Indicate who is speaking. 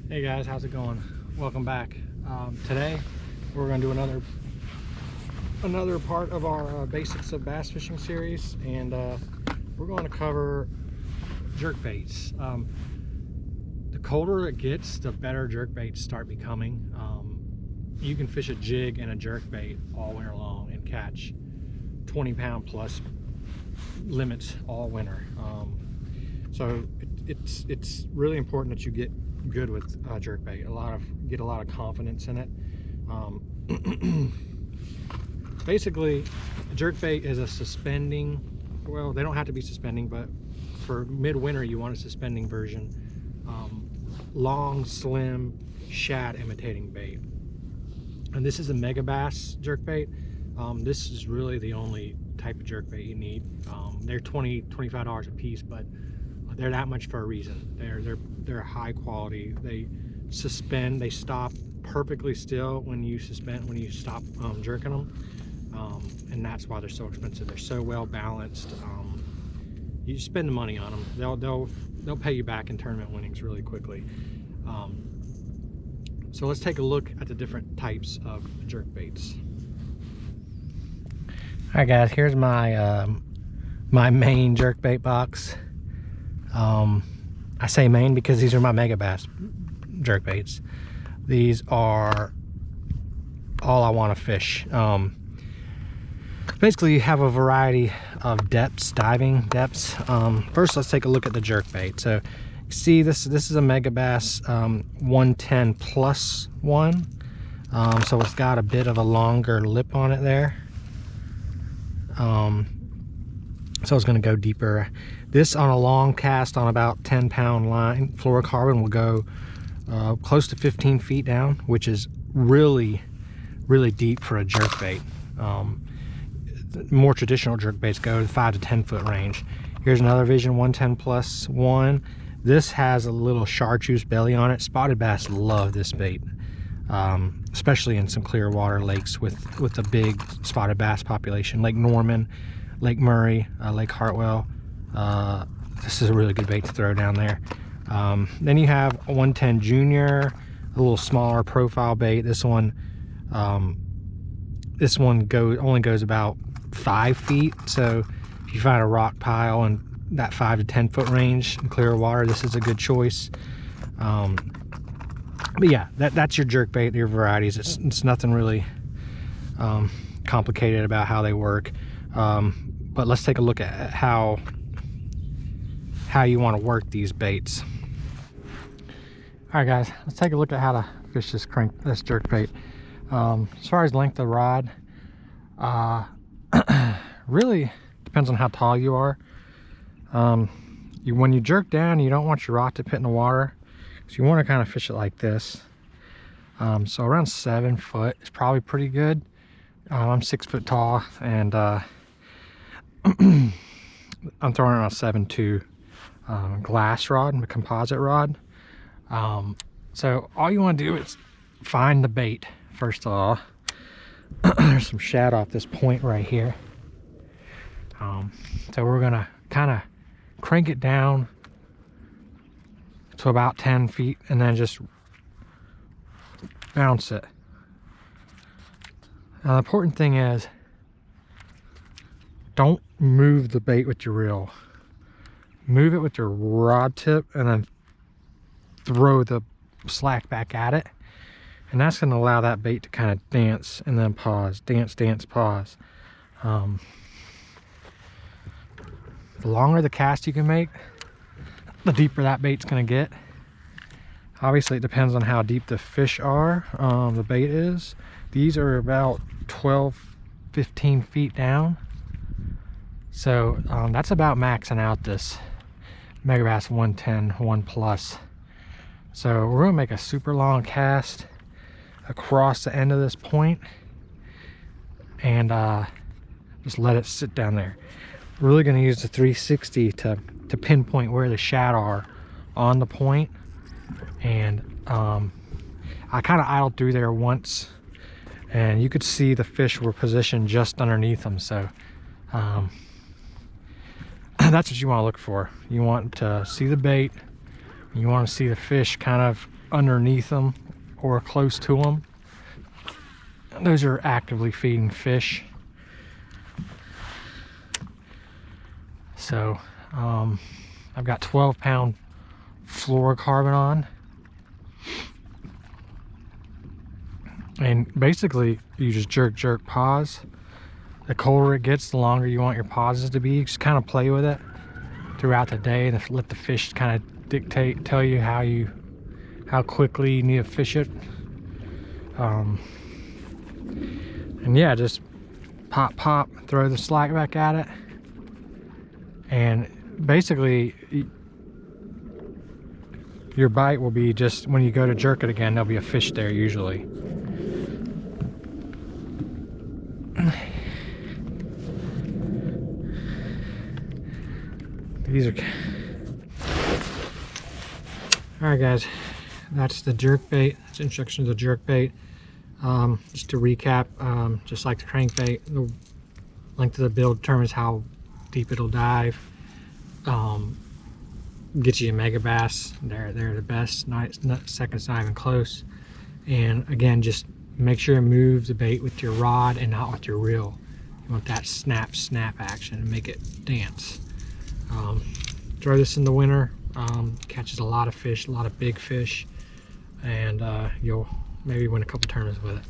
Speaker 1: Hey guys, how's it going? Welcome back. Today we're going to do another part of our basics of bass fishing series, and we're going to cover jerk baits. The colder it gets, the better jerk baits start becoming. You can fish a jig and a jerk bait all winter long and catch 20-pound plus limits all winter. So it's really important that you get good with jerkbait. Get a lot of confidence in it. Basically, jerkbait is a suspending. Well, they don't have to be suspending, but for midwinter, you want a suspending version. Long, slim, shad imitating bait. And this is a mega bass jerkbait. This is really the only type of jerkbait you need. They're $25 a piece, but they're that much for a reason. They're high quality. They suspend. They stop perfectly still when you stop jerking them, and that's why they're so expensive. They're so well balanced. You spend the money on them, they'll pay you back in tournament winnings really quickly. So let's take a look at the different types of jerk baits. All right, guys. Here's my my main jerk bait box. I say main because these are my mega bass jerk baits. These are all I want to fish. Basically, you have a variety of depths, diving depths. First, let's take a look at the jerk bait. So, you see, this is a mega bass 110 plus one. So it's got a bit of a longer lip on it there. So it's going to go deeper. This on a long cast on about 10-pound line, fluorocarbon, will go close to 15 feet down, which is really deep for a jerkbait. More traditional jerkbaits go to 5 to 10 foot range. Here's another Vision 110 plus one. This has a little chartreuse belly on it. Spotted bass love this bait, especially in some clear water lakes with a big spotted bass population, Lake Norman, Lake Murray, Lake Hartwell. This is a really good bait to throw down there. Then you have a 110 Junior, a little smaller profile bait. This one only goes about 5 feet. So if you find a rock pile in that 5 to 10 foot range in clear water, this is a good choice. But yeah, that's your jerk bait, your varieties. It's nothing really complicated about how they work. But let's take a look at how you want to work these baits. All right, guys, let's take a look at how to fish this jerk bait. As far as length of rod, really depends on how tall you are. When you jerk down, you don't want your rod tip hitting the water, so you want to kind of fish it like this. So around 7 foot is probably pretty good. I'm 6 foot tall, and I'm throwing around 7.2 glass rod, a composite rod. So all you want to do is find the bait first of all. There's some shad off this point right here. So we're gonna kind of crank it down to about 10 feet and then just bounce it. Now the important thing is, don't move the bait with your reel. Move it with your rod tip and then throw the slack back at it. And that's going to allow that bait to kind of dance and then pause. Dance, dance, pause. The longer the cast you can make, the deeper that bait's going to get. Obviously, it depends on how deep the fish are, the bait is. These are about 12-15 feet down. So that's about maxing out this Mega Bass 110 1 Plus. So we're going to make a super long cast across the end of this point and just let it sit down there. We're really going to use the 360 to pinpoint where the shad are on the point. And I kind of idled through there once, and you could see the fish were positioned just underneath them. So that's what you want to look for. You want to see the bait, you want to see the fish kind of underneath them or close to them. Those are actively feeding fish. So I've got 12-pound fluorocarbon on, and basically you just jerk, pause. The colder it gets, the longer you want your pauses to be. You just kind of play with it throughout the day and let the fish kind of tell you how quickly you need to fish it. And yeah, just pop, throw the slack back at it, and basically your bite will be just when you go to jerk it again, there'll be a fish there usually. These are... Alright guys, that's the jerkbait. That's introduction to the jerkbait. Just to recap, just like the crankbait, the length of the bill determines how deep it'll dive. Get you a mega bass. They're the best. Second's not even close. And again, just make sure you move the bait with your rod and not with your reel. You want that snap action and make it dance. Throw this in the winter. Catches a lot of fish, a lot of big fish, and you'll maybe win a couple tournaments with it.